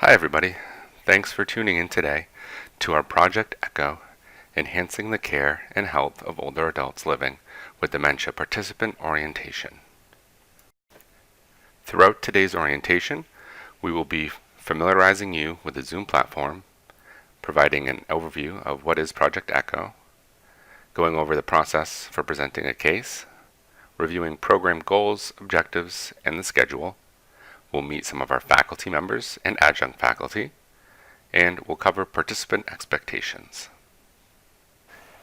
Hi everybody, thanks for tuning in today to our Project Echo, Enhancing the Care and Health of Older Adults Living with Dementia Participant Orientation. Throughout today's orientation, we will be familiarizing you with the Zoom platform, providing an overview of what is Project Echo, going over the process for presenting a case, reviewing program goals, objectives, and the schedule. We'll meet some of our faculty members and adjunct faculty, and we'll cover participant expectations.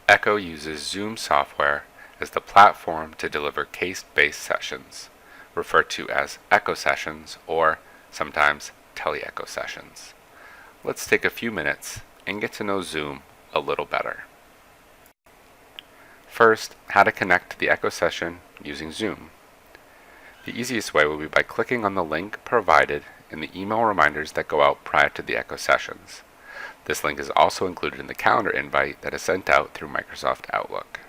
Echo uses Zoom software as the platform to deliver case-based sessions, referred to as Echo sessions or sometimes tele-Echo sessions. Let's take a few minutes and get to know Zoom a little better. First, how to connect to the Echo session using Zoom. The easiest way will be by clicking on the link provided in the email reminders that go out prior to the Echo sessions. This link is also included in the calendar invite that is sent out through Microsoft Outlook.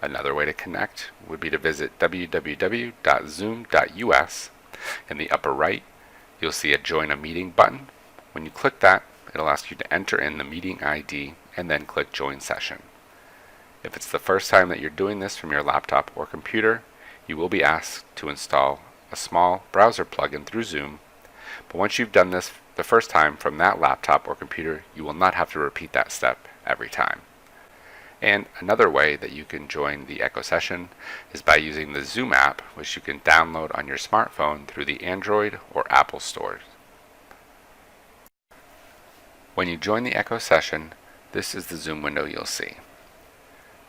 Another way to connect would be to visit www.zoom.us. In the upper right, you'll see a Join a Meeting button. When you click that, it'll ask you to enter in the meeting ID and then click Join Session. If it's the first time that you're doing this from your laptop or computer, you will be asked to install a small browser plugin through Zoom, but once you've done this the first time from that laptop or computer, you will not have to repeat that step every time. And another way that you can join the Echo session is by using the Zoom app, which you can download on your smartphone through the Android or Apple stores. When you join the Echo session, this is the Zoom window you'll see.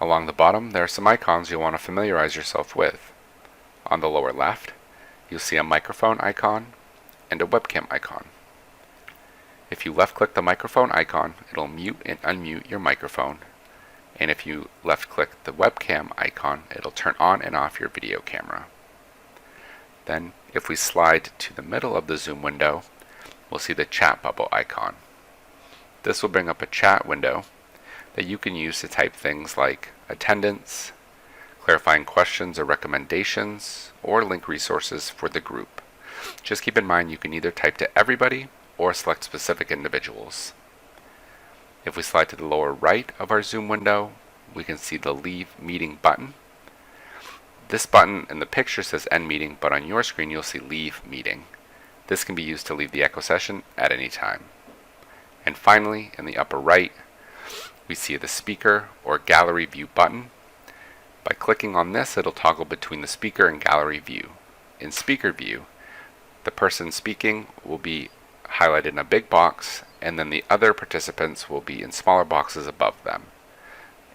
Along the bottom, there are some icons you'll want to familiarize yourself with. On the lower left, you'll see a microphone icon and a webcam icon. If you left-click the microphone icon, it'll mute and unmute your microphone, and if you left-click the webcam icon, it'll turn on and off your video camera. Then, if we slide to the middle of the Zoom window, we'll see the chat bubble icon. This will bring up a chat window that you can use to type things like attendance, clarifying questions or recommendations, or link resources for the group. Just keep in mind you can either type to everybody or select specific individuals. If we slide to the lower right of our Zoom window, we can see the Leave Meeting button. This button in the picture says End Meeting, but on your screen you'll see Leave Meeting. This can be used to leave the Echo session at any time. And finally, in the upper right, we see the Speaker or Gallery View button. By clicking on this, it'll toggle between the speaker and gallery view. In speaker view, the person speaking will be highlighted in a big box, and then the other participants will be in smaller boxes above them.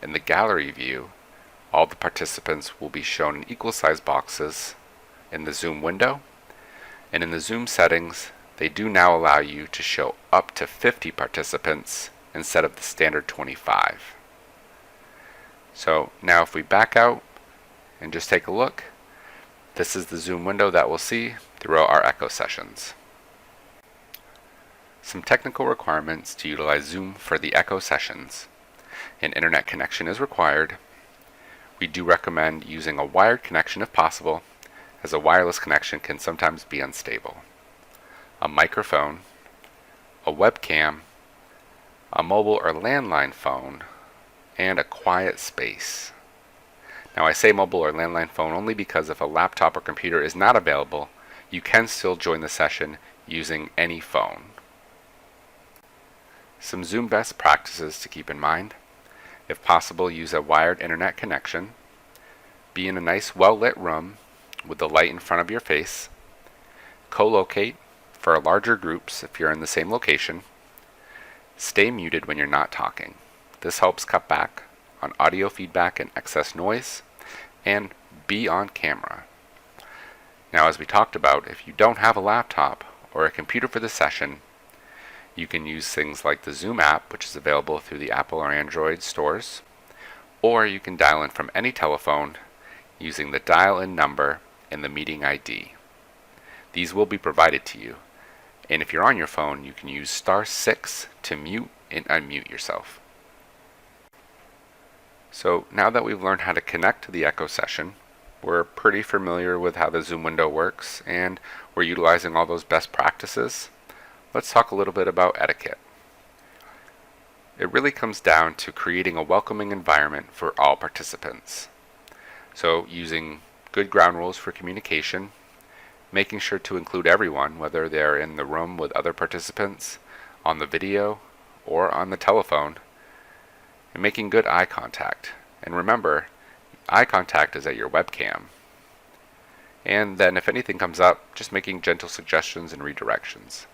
In the gallery view, all the participants will be shown in equal-sized boxes in the Zoom window, and in the Zoom settings, they do now allow you to show up to 50 participants instead of the standard 25. So now if we back out and just take a look, this is the Zoom window that we'll see throughout our Echo sessions. Some technical requirements to utilize Zoom for the Echo sessions. An internet connection is required. We do recommend using a wired connection if possible, as a wireless connection can sometimes be unstable. A microphone, a webcam, a mobile or landline phone, and a quiet space. Now I say mobile or landline phone only because if a laptop or computer is not available, you can still join the session using any phone. Some Zoom best practices to keep in mind. If possible, use a wired internet connection. Be in a nice well-lit room with the light in front of your face. Co-locate for larger groups if you're in the same location. Stay muted when you're not talking. This helps cut back on audio feedback and excess noise, and be on camera. Now, as we talked about, if you don't have a laptop or a computer for the session, you can use things like the Zoom app, which is available through the Apple or Android stores, or you can dial in from any telephone using the dial-in number and the meeting ID. These will be provided to you, and if you're on your phone, you can use *6 to mute and unmute yourself. So now that we've learned how to connect to the Echo session, we're pretty familiar with how the Zoom window works, and we're utilizing all those best practices. let's talk a little bit about etiquette. It really comes down to creating a welcoming environment for all participants. So using good ground rules for communication, making sure to include everyone, whether they're in the room with other participants, on the video, or on the telephone, and making good eye contact. And remember, eye contact is at your webcam. And then if anything comes up, just making gentle suggestions and redirections.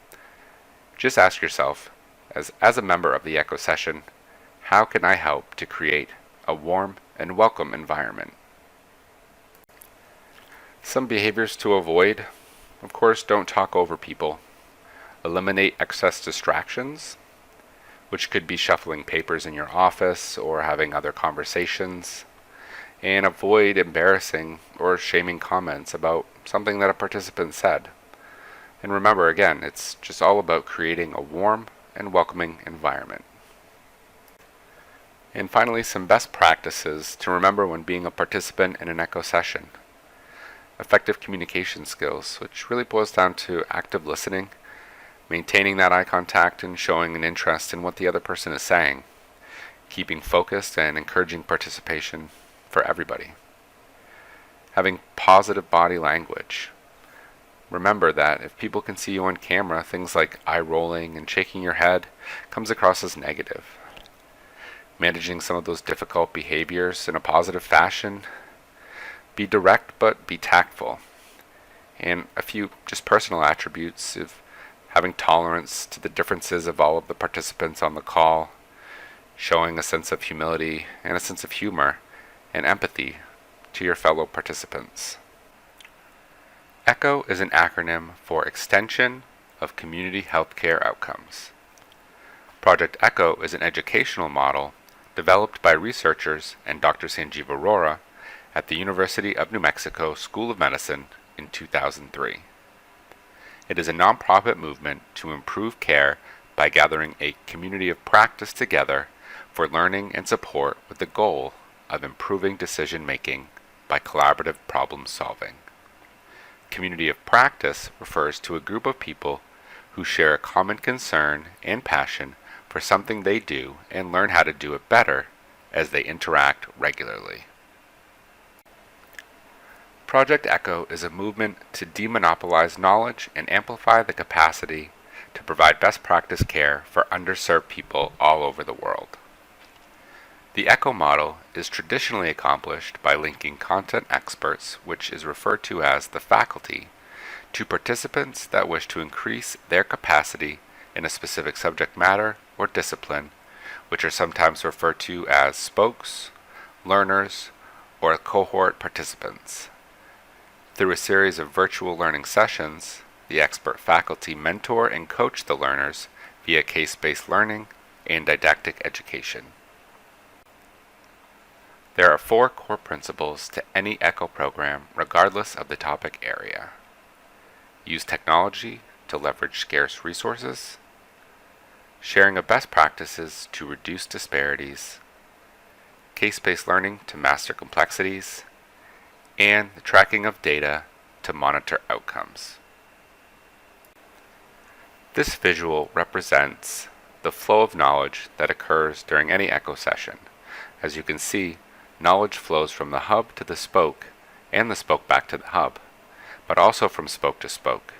Just ask yourself, as a member of the Echo session, how can I help to create a warm and welcome environment? Some behaviors to avoid: of course, don't talk over people. Eliminate excess distractions, which could be shuffling papers in your office or having other conversations. And avoid embarrassing or shaming comments about something that a participant said. And remember, again, it's just all about creating a warm and welcoming environment. And finally, some best practices to remember when being a participant in an Echo session. Effective communication skills, which really boils down to active listening, maintaining that eye contact and showing an interest in what the other person is saying, keeping focused and encouraging participation for everybody. Having positive body language. Remember that if people can see you on camera, things like eye rolling and shaking your head comes across as negative. Managing some of those difficult behaviors in a positive fashion. Be direct but be tactful. And a few just personal attributes of having tolerance to the differences of all of the participants on the call, showing a sense of humility and a sense of humor and empathy to your fellow participants. ECHO is an acronym for Extension of Community Healthcare Outcomes. Project ECHO is an educational model developed by researchers and Dr. Sanjeev Arora at the University of New Mexico School of Medicine in 2003. It is a nonprofit movement to improve care by gathering a community of practice together for learning and support with the goal of improving decision-making by collaborative problem solving. Community of practice refers to a group of people who share a common concern and passion for something they do and learn how to do it better as they interact regularly. Project ECHO is a movement to demonopolize knowledge and amplify the capacity to provide best practice care for underserved people all over the world. The ECHO model is traditionally accomplished by linking content experts, which is referred to as the faculty, to participants that wish to increase their capacity in a specific subject matter or discipline, which are sometimes referred to as spokes, learners, or cohort participants. Through a series of virtual learning sessions, the expert faculty mentor and coach the learners via case-based learning and didactic education. There are 4 core principles to any ECHO program regardless of the topic area. Use technology to leverage scarce resources, sharing of best practices to reduce disparities, case-based learning to master complexities, and the tracking of data to monitor outcomes. This visual represents the flow of knowledge that occurs during any ECHO session. As you can see, knowledge flows from the hub to the spoke and the spoke back to the hub, but also from spoke to spoke.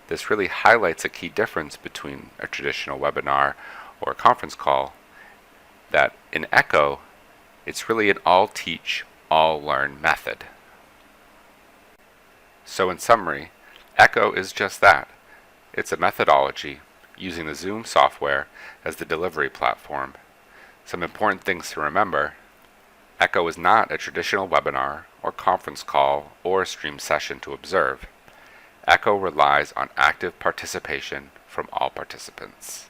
This really highlights a key difference between a traditional webinar or a conference call, that in ECHO, it's really an all-teach, all-learn method. So in summary, ECHO is just that. It's a methodology using the Zoom software as the delivery platform. Some important things to remember: ECHO is not a traditional webinar or conference call or stream session to observe. ECHO relies on active participation from all participants.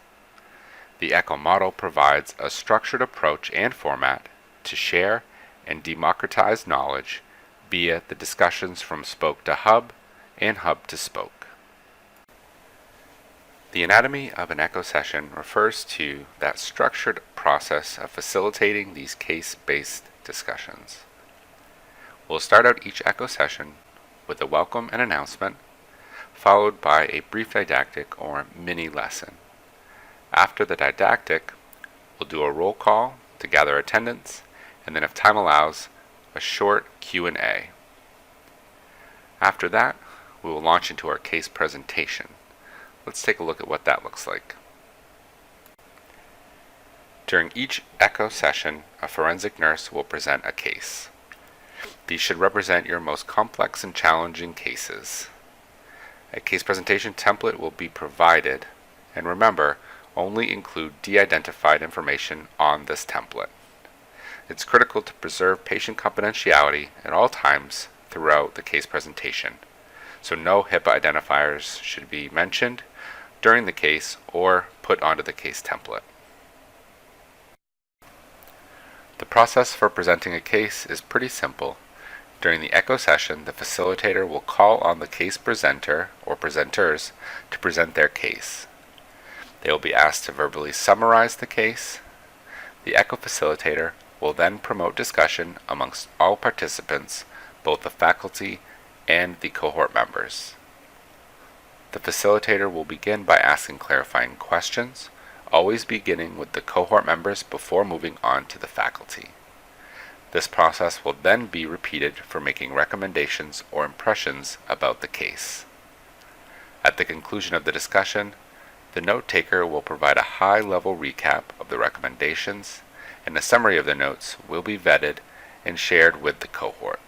The ECHO model provides a structured approach and format to share and democratize knowledge via the discussions from spoke to hub and hub to spoke. The anatomy of an ECHO session refers to that structured process of facilitating these case-based discussions. We'll start out each ECHO session with a welcome and announcement, followed by a brief didactic or mini lesson. After the didactic, we'll do a roll call to gather attendance, and then if time allows, a short Q&A. After that, we will launch into our case presentation. Let's take a look at what that looks like. During each ECHO session, a forensic nurse will present a case. These should represent your most complex and challenging cases. A case presentation template will be provided, and remember, only include de-identified information on this template. It's critical to preserve patient confidentiality at all times throughout the case presentation, so no HIPAA identifiers should be mentioned during the case or put onto the case template. The process for presenting a case is pretty simple. During the ECHO session, the facilitator will call on the case presenter or presenters to present their case. They will be asked to verbally summarize the case. The ECHO facilitator will then promote discussion amongst all participants, both the faculty and the cohort members. The facilitator will begin by asking clarifying questions, always beginning with the cohort members before moving on to the faculty. This process will then be repeated for making recommendations or impressions about the case. At the conclusion of the discussion, the note taker will provide a high-level recap of the recommendations, and a summary of the notes will be vetted and shared with the cohort.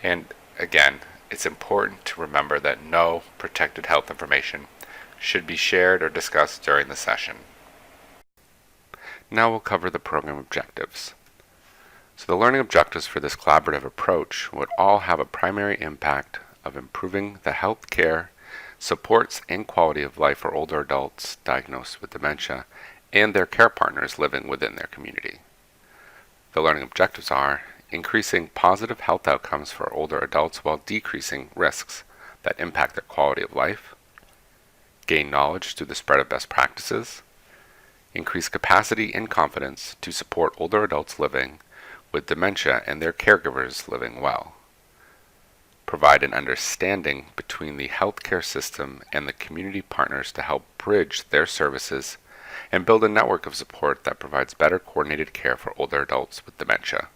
And again, it's important to remember that no protected health information should be shared or discussed during the session. Now we'll cover the program objectives. So the learning objectives for this collaborative approach would all have a primary impact of improving the health care, supports, and quality of life for older adults diagnosed with dementia and their care partners living within their community. The learning objectives are increasing positive health outcomes for older adults while decreasing risks that impact their quality of life, gain knowledge through the spread of best practices, increase capacity and confidence to support older adults living with dementia and their caregivers living well, provide an understanding between the healthcare system and the community partners to help bridge their services, and build a network of support that provides better coordinated care for older adults with dementia.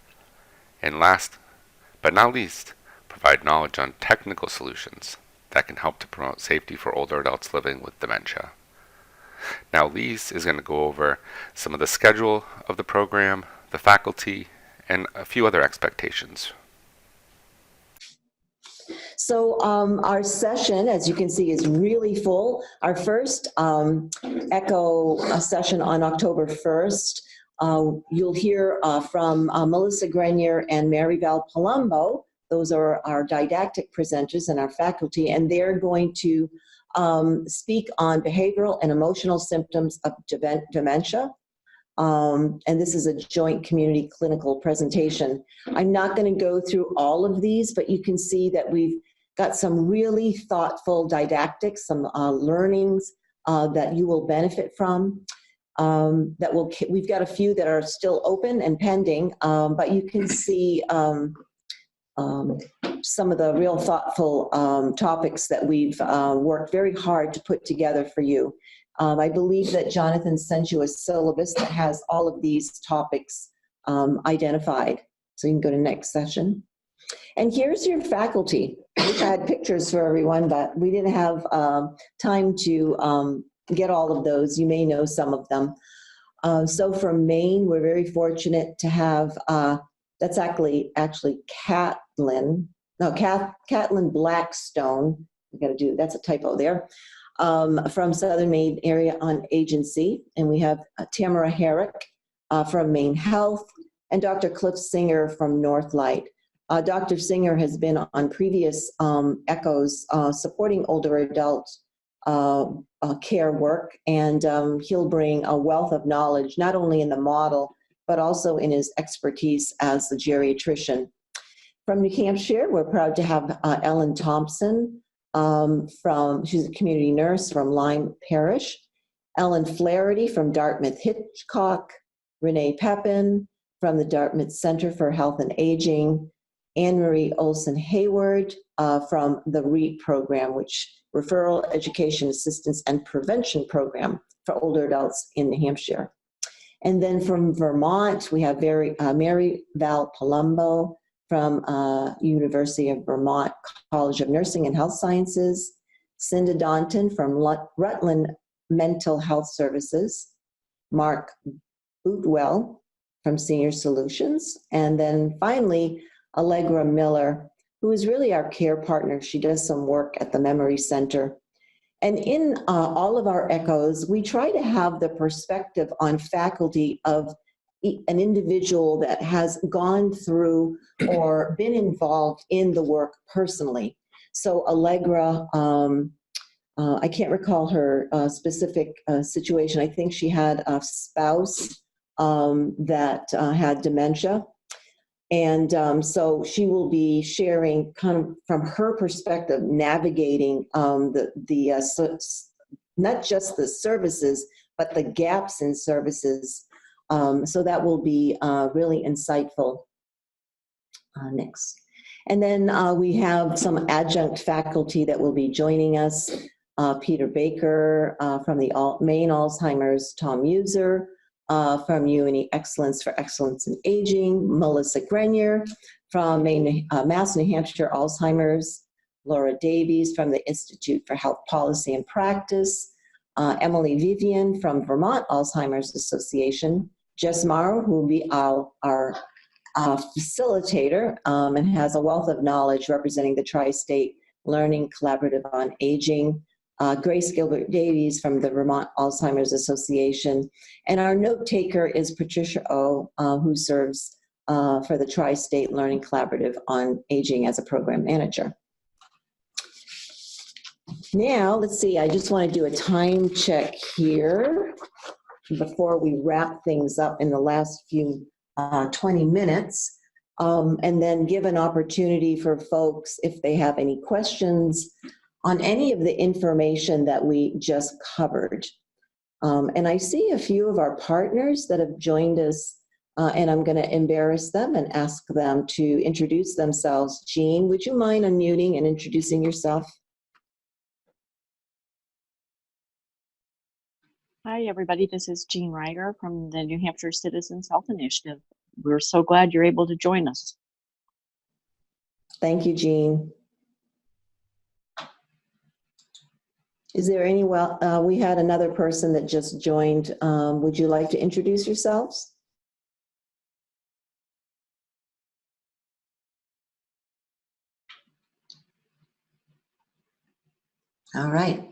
And last but not least, provide knowledge on technical solutions that can help to promote safety for older adults living with dementia. Now Lise is going to go over some of the schedule of the program, the faculty, and a few other expectations. So our session, as you can see, is really full. Our first ECHO session on October 1st, you'll hear from Melissa Grenier and Mary Val Palumbo. Those are our didactic presenters and our faculty, and they're going to speak on behavioral and emotional symptoms of dementia. And this is a joint community clinical presentation. I'm not going to go through all of these, but you can see that we've got some really thoughtful didactics, some learnings that you will benefit from. We've got a few that are still open and pending, but you can see some of the real thoughtful topics that we've worked very hard to put together for you. I believe that Jonathan sent you a syllabus that has all of these topics identified. So you can go to next session. And here's your faculty. We had pictures for everyone, but we didn't have time to get all of those. You may know some of them. So from Maine, we're very fortunate to have, that's actually Catlin Blackstone. We got to do, that's a typo there. From Southern Maine Area on Agency. And we have Tamara Herrick from Maine Health and Dr. Cliff Singer from Northlight. Dr. Singer has been on previous ECHOs supporting older adult care work, and he'll bring a wealth of knowledge, not only in the model, but also in his expertise as the geriatrician. From New Hampshire, we're proud to have Ellen Thompson, she's a community nurse from Lyme Parish, Ellen Flaherty from Dartmouth Hitchcock, Renee Pepin from the Dartmouth Center for Health and Aging, Anne Marie Olson Hayward from the REAP program, which Referral Education Assistance and Prevention Program for older adults in New Hampshire. And then from Vermont, we have Mary Val Palumbo from University of Vermont College of Nursing and Health Sciences, Cinda Daunton from Rutland Mental Health Services, Mark Bootwell from Senior Solutions, and then finally, Allegra Miller, who is really our care partner. She does some work at the Memory Center. And in all of our echoes, we try to have the perspective on faculty of an individual that has gone through or been involved in the work personally. So Allegra, I can't recall her specific situation. I think she had a spouse that had dementia. And so she will be sharing kind of from her perspective, navigating not just the services, but the gaps in services. So that will be really insightful. Next. And then we have some adjunct faculty that will be joining us. Peter Baker from the Maine Alzheimer's, Tom User, from UNE Excellence for Excellence in Aging, Melissa Grenier from Mass New Hampshire Alzheimer's, Laura Davies from the Institute for Health Policy and Practice, Emily Vivian from Vermont Alzheimer's Association, Jess Morrow, who will be our facilitator and has a wealth of knowledge representing the Tri-State Learning Collaborative on Aging, Grace Gilbert Davies from the Vermont Alzheimer's Association. And our note taker is Patricia O, who serves for the Tri-State Learning Collaborative on Aging as a program manager. Now, let's see, I just want to do a time check here before we wrap things up in the last few 20 minutes, and then give an opportunity for folks if they have any questions on any of the information that we just covered. And I see a few of our partners that have joined us, and I'm going to embarrass them and ask them to introduce themselves. Jean, would you mind unmuting and introducing yourself? Hi, everybody. This is Jean Ryder from the New Hampshire Citizens Health Initiative. We're so glad you're able to join us. Thank you, Jean. Is there any, we had another person that just joined. Would you like to introduce yourselves? All right.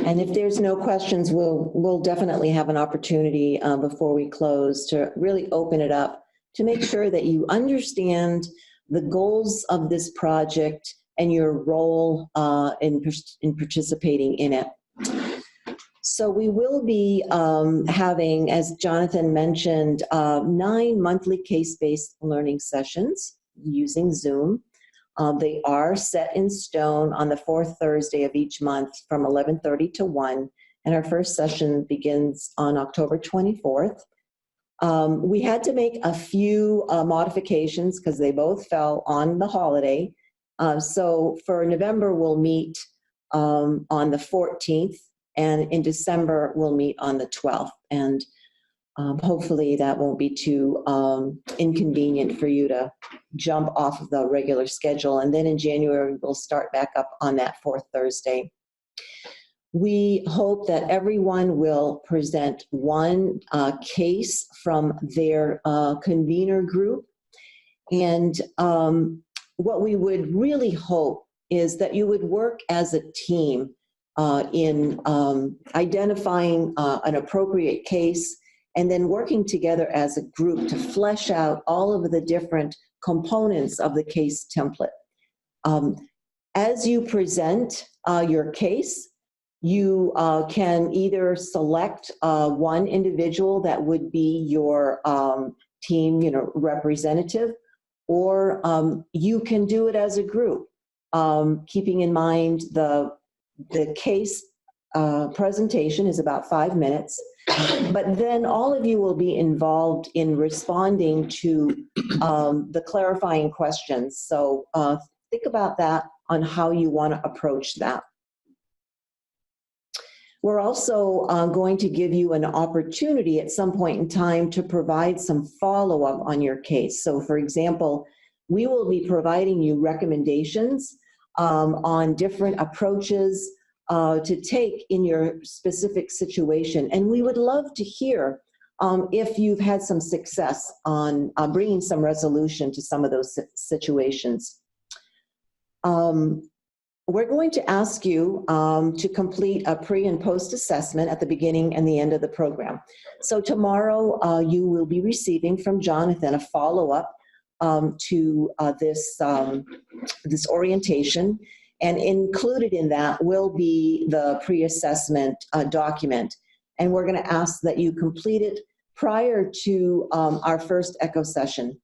And if there's no questions, we'll definitely have an opportunity before we close to really open it up to make sure that you understand the goals of this project and your role in participating in it. So we will be having, as Jonathan mentioned, 9 monthly case-based learning sessions using Zoom. They are set in stone on the 4th Thursday of each month from 11:30 to 1, and our first session begins on October 24th. We had to make a few modifications because they both fell on the holiday. So for November, we'll meet on the 14th, and in December, we'll meet on the 12th. And hopefully that won't be too inconvenient for you to jump off of the regular schedule. And then in January, we'll start back up on that 4th Thursday. We hope that everyone will present one case from their convener group. And what we would really hope is that you would work as a team in identifying an appropriate case and then working together as a group to flesh out all of the different components of the case template. As you present your case, you can either select one individual that would be your team, representative, or you can do it as a group, keeping in mind the case presentation is about 5 minutes, but then all of you will be involved in responding to the clarifying questions. So think about that on how you want to approach that. We're also going to give you an opportunity at some point in time to provide some follow-up on your case. So for example, we will be providing you recommendations on different approaches to take in your specific situation. And we would love to hear if you've had some success on bringing some resolution to some of those situations. We're going to ask you to complete a pre and post assessment at the beginning and the end of the program. So tomorrow you will be receiving from Jonathan a follow-up to this orientation, and included in that will be the pre-assessment document. And we're going to ask that you complete it prior to our first ECHO session.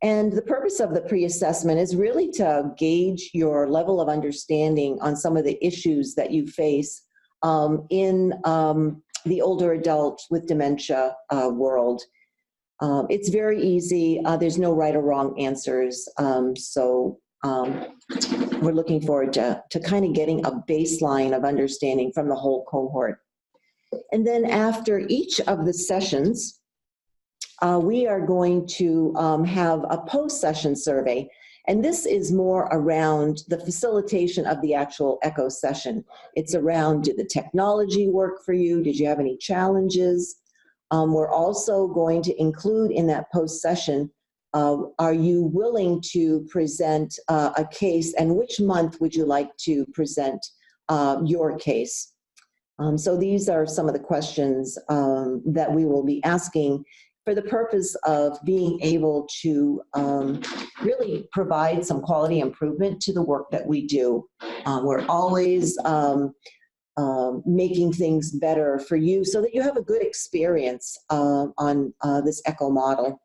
And the purpose of the pre-assessment is really to gauge your level of understanding on some of the issues that you face in the older adult with dementia world. It's very easy. There's no right or wrong answers. We're looking forward to kind of getting a baseline of understanding from the whole cohort. And then after each of the sessions, we are going to have a post-session survey. And this is more around the facilitation of the actual ECHO session. It's around, did the technology work for you? Did you have any challenges? We're also going to include in that post-session, are you willing to present a case, and which month would you like to present your case? So these are some of the questions that we will be asking for the purpose of being able to really provide some quality improvement to the work that we do. We're always making things better for you so that you have a good experience on this ECHO model.